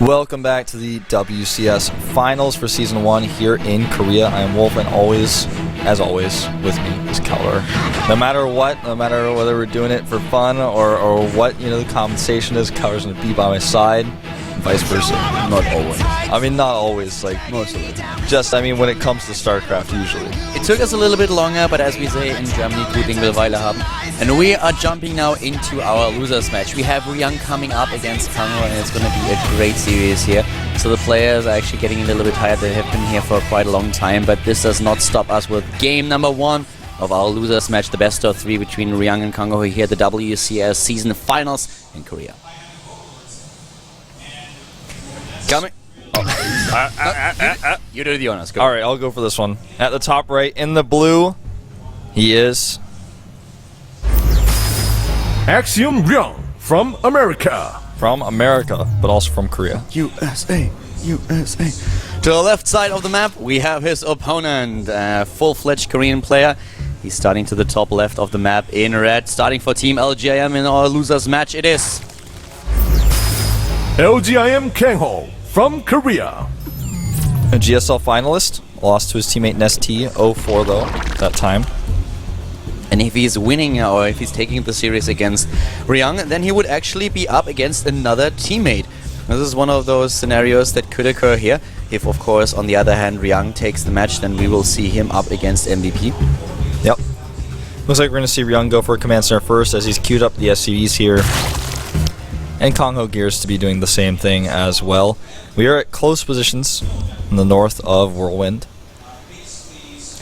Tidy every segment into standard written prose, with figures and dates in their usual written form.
Welcome back to the WCS Finals for Season 1 here in Korea. I am Wolf, and as always, with me is Keller. No matter what, no matter whether we're doing it for fun or what, the compensation is, Keller's going to be by my side, and vice versa. Not always. I mean, not always, like, Mostly. just, when it comes to Starcraft, usually. It took us a little bit longer, but as we say in Germany, gut Ding will Weile haben. And we are jumping now into our losers match. We have Ryung coming up against KangHo, and it's going to be a great series here. So the players are actually getting a little bit tired. They have been here for quite a long time, but this does not stop us with game number 1 of our losers match, the best of 3 between Ryung and KangHo here at the WCS season finals in Korea. Coming. You do the honors. Go. All right, I'll go for this one. At the top right, in the blue, he is Axiom Ryung from America. from America, but also from Korea. USA. To the left side of the map, we have his opponent, full-fledged Korean player. He's starting to the top left of the map in red. Starting for Team LGIM in our losers match, it is LGIM KangHo from Korea. A GSL finalist, lost to his teammate Nesty 0-4 though, that time. And if he's winning or if he's taking the series against Ryung, then he would actually be up against another teammate. This is one of those scenarios that could occur here. If, of course, on the other hand, Ryung takes the match, then we will see him up against MVP. Yep. Looks like we're going to see Ryung go for a command center first as he's queued up the SCVs here. And KangHo gears to be doing the same thing as well. We are at close positions in the north of Whirlwind.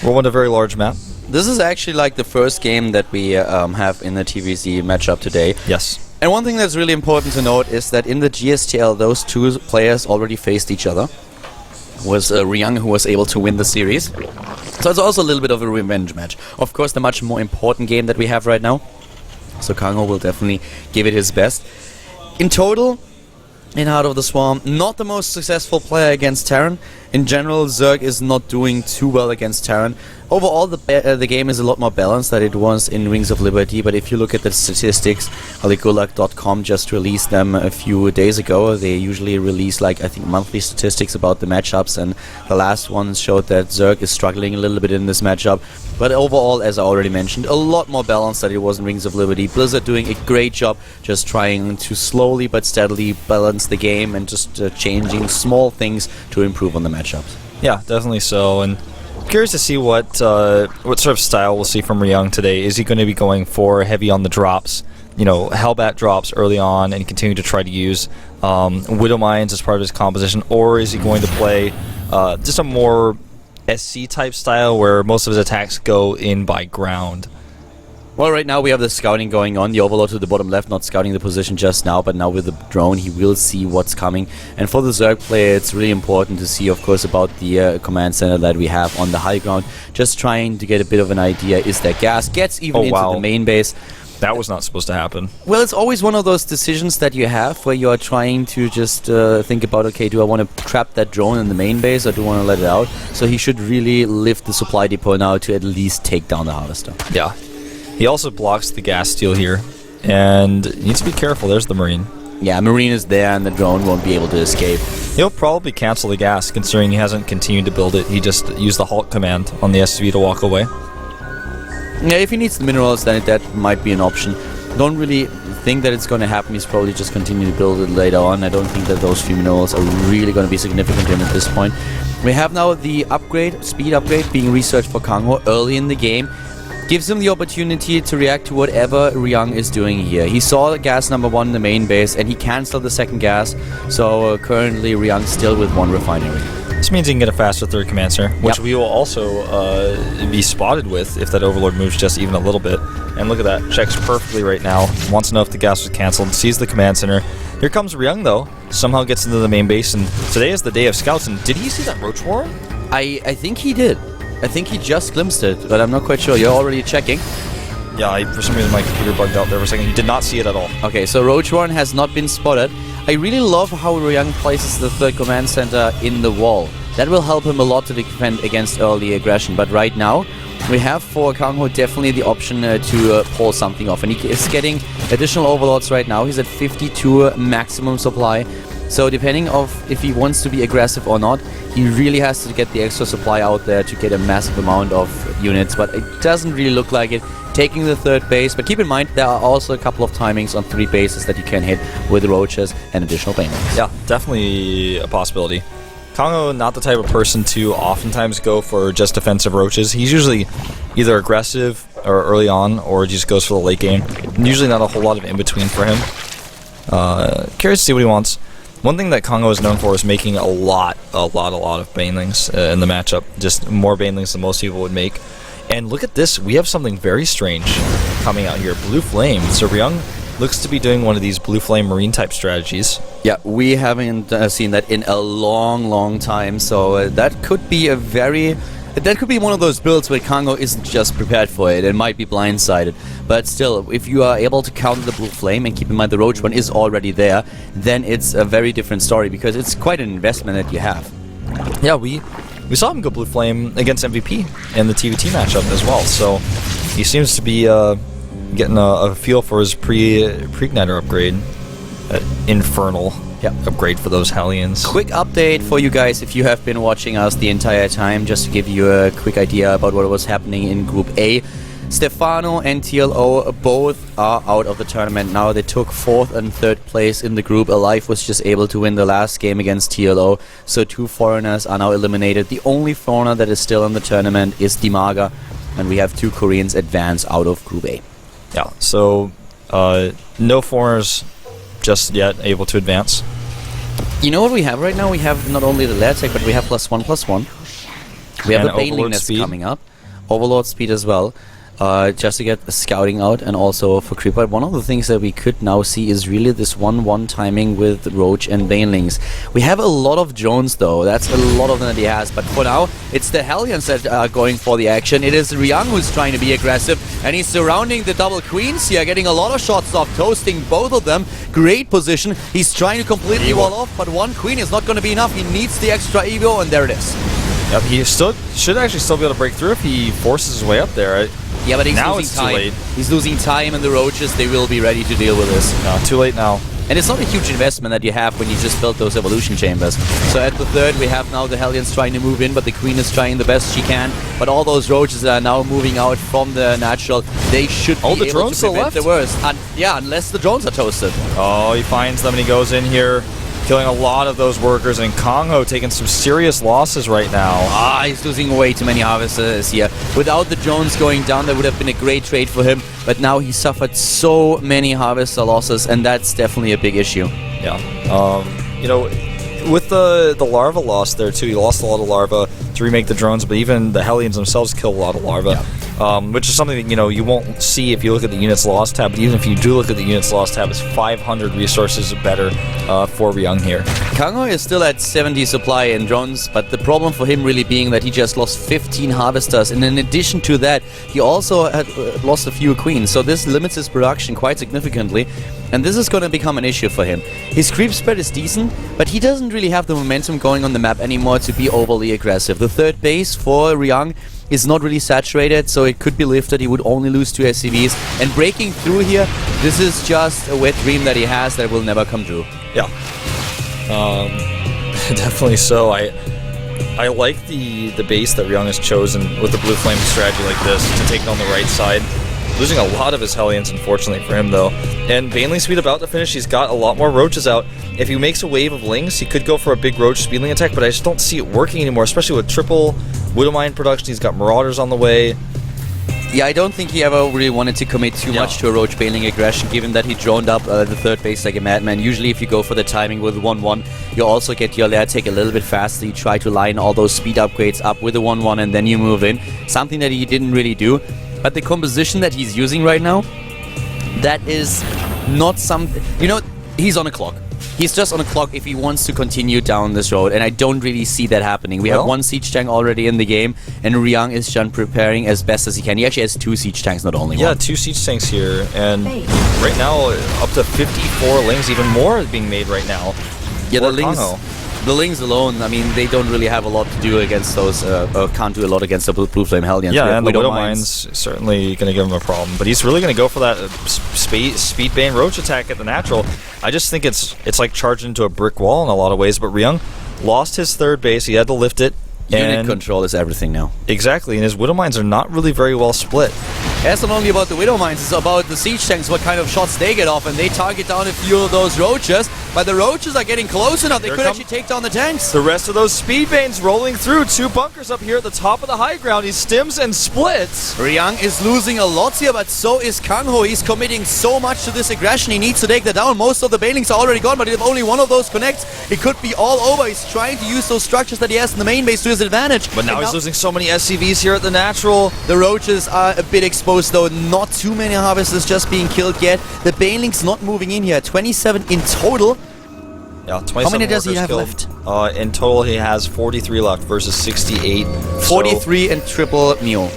Whirlwind, a very large map. This is actually like the first game that we have in the TVC matchup today. Yes. And one thing that's really important to note is that in the GSTL, those two players already faced each other. It was Ryung who was able to win the series. So it's also a little bit of a revenge match. Of course, the much more important game that we have right now. So KangHo will definitely give it his best. In total, in Heart of the Swarm, not the most successful player against Terran. In general, Zerg is not doing too well against Terran. Overall, the game is a lot more balanced than it was in Rings of Liberty, but if you look at the statistics, Aligulag.com just released them a few days ago. They usually release, I think, monthly statistics about the matchups, and the last one showed that Zerg is struggling a little bit in this matchup. But overall, as I already mentioned, a lot more balanced than it was in Rings of Liberty. Blizzard doing a great job just trying to slowly but steadily balance the game and just changing small things to improve on the matchups. Yeah, definitely so. And curious to see what sort of style we'll see from Ryung today. Is he going to be going for heavy on the drops, Hellbat drops early on and continue to try to use Widow Mines as part of his composition, or is he going to play just a more SC type style where most of his attacks go in by ground? Well, right now we have the scouting going on, the Overlord to the bottom left, not scouting the position just now, but now with the drone he will see what's coming. And for the Zerg player, it's really important to see, of course, about the command center that we have on the high ground. Just trying to get a bit of an idea, is there gas? Gets even into the main base. That was not supposed to happen. Well, it's always one of those decisions that you have where you are trying to just think about, okay, do I want to trap that drone in the main base or do I want to let it out? So he should really lift the supply depot now to at least take down the harvester. Yeah. He also blocks the gas steal here, and needs to be careful. There's the Marine. Yeah, Marine is there, and the drone won't be able to escape. He'll probably cancel the gas, considering he hasn't continued to build it. He just used the halt command on the SCV to walk away. Yeah, if he needs the minerals, then that might be an option. Don't really think that it's going to happen. He's probably just continue to build it later on. I don't think that those few minerals are really going to be significant to him at this point. We have now the upgrade, speed upgrade, being researched for KangHo early in the game. Gives him the opportunity to react to whatever Ryung is doing here. He saw gas number 1 in the main base and he cancelled the second gas, so currently Ryung's still with 1 refinery. This means he can get a faster third command center, which we will also be spotted with if that Overlord moves just even a little bit. And look at that, checks perfectly right now, wants to know if the gas was cancelled, sees the command center. Here comes Ryung though, somehow gets into the main base, and today is the day of scouts, and did he see that Roach Warren? I think he did. I think he just glimpsed it, but I'm not quite sure. You're already checking? Yeah, for some reason my computer bugged out there for a second. He did not see it at all. Okay, so Roach Warren has not been spotted. I really love how Ryung places the third command center in the wall. That will help him a lot to defend against early aggression, but right now we have for KangHo definitely the option to pull something off, and he is getting additional overlords right now. He's at 52 maximum supply. So depending of if he wants to be aggressive or not, he really has to get the extra supply out there to get a massive amount of units, but it doesn't really look like it. Taking the third base, but keep in mind there are also a couple of timings on 3 bases that you can hit with roaches and additional banelings. Yeah, definitely a possibility. KangHo, not the type of person to oftentimes go for just defensive roaches. He's usually either aggressive or early on, or just goes for the late game. Usually not a whole lot of in-between for him. Curious to see what he wants. One thing that KangHo is known for is making a lot of banelings in the matchup. Just more banelings than most people would make. And look at this, we have something very strange coming out here. Blue Flame. So Ryung looks to be doing one of these Blue Flame Marine type strategies. Yeah, we haven't seen that in a long time, so that could be one of those builds where KangHo isn't just prepared for it and might be blindsided. But still, if you are able to counter the Blue Flame, and keep in mind the Roach one is already there, then it's a very different story, because it's quite an investment that you have. Yeah, we saw him go Blue Flame against MVP in the TVT matchup as well, so he seems to be getting a feel for his pre-igniter upgrade. Infernal upgrade for those Hellions. Quick update for you guys if you have been watching us the entire time, just to give you a quick idea about what was happening in Group A. Stefano and TLO both are out of the tournament now. They took 4th and 3rd place in the group. Alive was just able to win the last game against TLO, so 2 foreigners are now eliminated. The only foreigner that is still in the tournament is Dimaga, and we have 2 Koreans advance out of Group A. Yeah, so no foreigners just yet able to advance. You know what we have right now? We have not only the lair tech, but we have +1/+1. We have And the Baneling Overlord that's speed. coming up. Overlord speed as well. Just to get the scouting out, and also for Creeper. One of the things that we could now see is really this 1-1 timing with Roach and Banelings. We have a lot of drones though, that's a lot of them that he has, but for now it's the Hellions that are going for the action. It is Ryung who's trying to be aggressive, and he's surrounding the double queens here, getting a lot of shots off, toasting both of them. Great position, he's trying to completely wall off, but 1 queen is not going to be enough. He needs the extra Evo, and there it is. Yep, he should actually still be able to break through if he forces his way up there. Yeah, but he's now losing it's time. too late. He's losing time, and the Roaches, they will be ready to deal with this. No, too late now. And it's not a huge investment that you have when you just build those evolution chambers. So at the 3rd, we have now the Hellions trying to move in, but the Queen is trying the best she can. But all those Roaches that are now moving out from the natural, they should be the able drones to prevent left? the worst. Yeah, unless the drones are toasted. Oh, he finds them and he goes in here, killing a lot of those workers, and KangHo taking some serious losses right now. He's losing way too many harvesters here. Without the drones going down, that would have been a great trade for him. But now he suffered so many harvester losses, and that's definitely a big issue. Yeah. You know, with the larva loss there too, he lost a lot of larva to remake the drones, but even the Hellions themselves kill a lot of larva. Which is something that, you know, you won't see if you look at the units lost tab, but even if you do look at the units lost tab, it's 500 resources better for Ryung here. KangHo is still at 70 supply in drones, but the problem for him really being that he just lost 15 harvesters, and in addition to that, he also had lost a few queens, so this limits his production quite significantly, and this is going to become an issue for him. His creep spread is decent, but he doesn't really have the momentum going on the map anymore to be overly aggressive. The 3rd base for Ryung is not really saturated, so it could be lifted. He would only lose 2 SCVs, and breaking through here, this is just a wet dream that he has that will never come true. Yeah. Definitely so. I like the base that Ryung has chosen with the Blue Flame strategy like this to take on the right side. Losing a lot of his Hellions, unfortunately for him, though. And Baneling speed about to finish. He's got a lot more Roaches out. If he makes a wave of Lings, he could go for a big Roach speedling attack, but I just don't see it working anymore, especially with triple Widowmine production. He's got Marauders on the way. Yeah, I don't think he ever really wanted to commit too much to a Roach Baneling aggression, given that he droned up the 3rd base like a madman. Usually if you go for the timing with 1-1, you also get your lair take a little bit faster. You try to line all those speed upgrades up with a 1-1, and then you move in. Something that he didn't really do. But the composition that he's using right now, that is not something... You know, he's on a clock. He's just on a clock if he wants to continue down this road, and I don't really see that happening. We have 1 siege tank already in the game, and Ryung is just preparing as best as he can. He actually has 2 siege tanks, not only 1. Yeah, 2 siege tanks here, and right now up to 54 Lings, even more is being made right now. Yeah, the KangHo. The Lings alone, I mean, they don't really have a lot to do against those, or can't do a lot against the Blue Flame Hellions. Yeah, and the Widow Mine's certainly going to give him a problem. But he's really going to go for that Speed Bane Roach attack at the natural. I just think it's like charging into a brick wall in a lot of ways. But Ryung lost his third base. He had to lift it. Unit control is everything now. Exactly, and his Widow Mines are not really very well split. It's not only about the Widow Mines, it's about the Siege Tanks, what kind of shots they get off, and they target down a few of those Roaches, but the Roaches are getting close enough, they could actually take down the tanks. The rest of those Speed Banes rolling through, 2 bunkers up here at the top of the high ground, he stims and splits. Ryung is losing a lot here, but so is KangHo. He's committing so much to this aggression, he needs to take that down. Most of the Banelings are already gone, but if only one of those connects, it could be all over. He's trying to use those structures that he has in the main base to his advantage. But now he's losing so many SCVs here at the natural. The Roaches are a bit exposed though, not too many Harvesters just being killed yet. The Banelings not moving in here, 27 in total. Yeah, 27 How many does he have killed. left? In total, he has 43 left versus 68. 43 and triple Mule.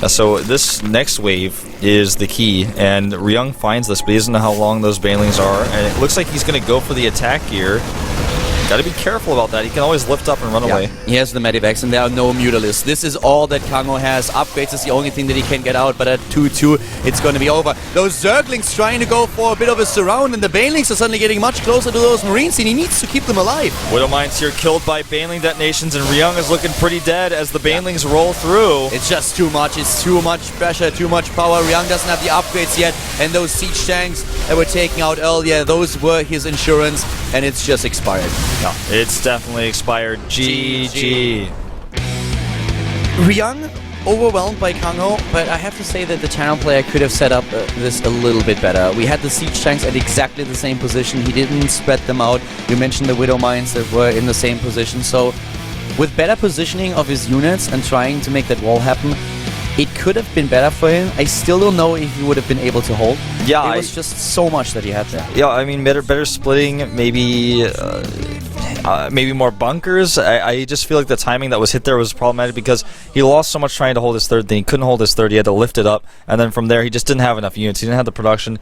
So this next wave is the key, and Ryung finds this, but he doesn't know how long those Banelings are, and it looks like he's going to go for the attack gear. Got to be careful about that. He can always lift up and run away. He has the Medivacs, and there are no Mutalisks. This is all that KangHo has. Upgrades is the only thing that he can get out, but at 2-2, it's going to be over. Those Zerglings trying to go for a bit of a surround, and the Banelings are suddenly getting much closer to those Marines, and he needs to keep them alive. Widow Mines here killed by Baneling detonations, and Ryung is looking pretty dead as the Banelings roll through. It's just too much. It's too much pressure, too much power. Ryung doesn't have the upgrades yet, and those siege tanks that were taken out earlier, those were his insurance, and it's just expired. No, it's definitely expired. GG. Ryung overwhelmed by KangHo, but I have to say that the Talon player could have set up this a little bit better. We had the siege tanks at exactly the same position. He didn't spread them out. We mentioned the Widow Mines that were in the same position. So with better positioning of his units and trying to make that wall happen, it could have been better for him. I still don't know if he would have been able to hold. Yeah, it was just so much that he had there. Yeah, I mean, better splitting, maybe more bunkers. I just feel like the timing that was hit there was problematic because he lost so much trying to hold his third thing. He couldn't hold his third. He had to lift it up, and then from there he just didn't have enough units. He didn't have the production.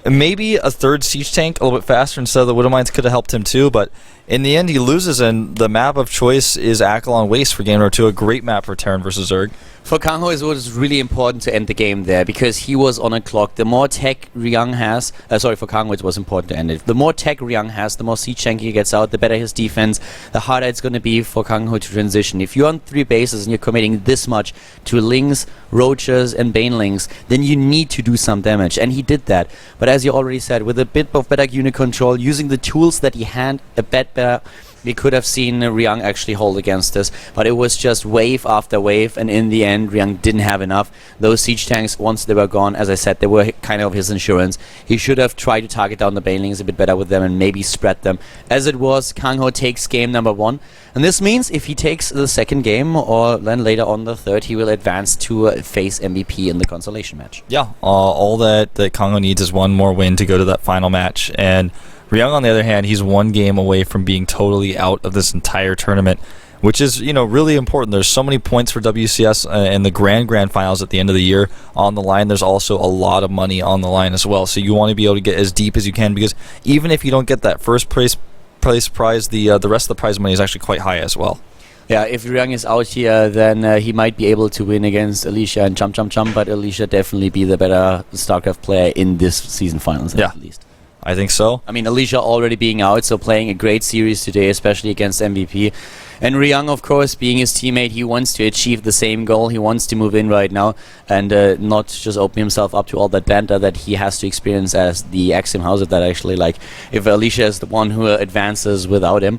Maybe a third siege tank a little bit faster instead of the Widow Mines could have helped him too, but in the end he loses, and the map of choice is Akalon Waste for Game Number 2, a great map for Terran versus Zerg. For KangHo, it was really important to end the game there because he was on a clock. The more tech Ryung has, for KangHo it was important to end it. The more tech Ryung has, the more siege tank he gets out, the better his defense, the harder it's going to be for KangHo to transition. If you're on 3 bases and you're committing this much to Lings, Roaches, and Banelings, then you need to do some damage, and he did that. But as you already said, with a bit of better unit control, using the tools that he had a bit better, we could have seen Ryung actually hold against this, but it was just wave after wave, and in the end Ryung didn't have enough. Those siege tanks, once they were gone, as I said, they were kind of his insurance. He should have tried to target down the Banelings a bit better with them and maybe spread them. As it was, KangHo takes game number 1, and this means if he takes the second game, or then later on the third, he will advance to face MVP in the consolation match. Yeah, all that KangHo needs is one more win to go to that final match, and Ryung, on the other hand, he's 1 game away from being totally out of this entire tournament, which is, really important. There's so many points for WCS and the grand finals at the end of the year on the line. There's also a lot of money on the line as well, so you want to be able to get as deep as you can, because even if you don't get that first place prize, the rest of the prize money is actually quite high as well. Yeah, if Ryung is out here, then he might be able to win against Alicia and Jump, but Alicia definitely be the better StarCraft player in this season finals at least. I think so. I mean, Alicia already being out, so playing a great series today, especially against MVP. And Ryung, of course, being his teammate, he wants to achieve the same goal. He wants to move in right now and not just open himself up to all that banter that he has to experience as the Axiom House of that, actually. Like, if Alicia is the one who advances without him.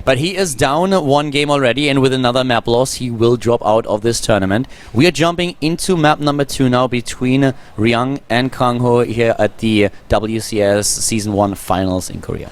But he is down 1 game already, and with another map loss, he will drop out of this tournament. We are jumping into map number 2 now between Ryung and KangHo here at the WCS Season 1 Finals in Korea.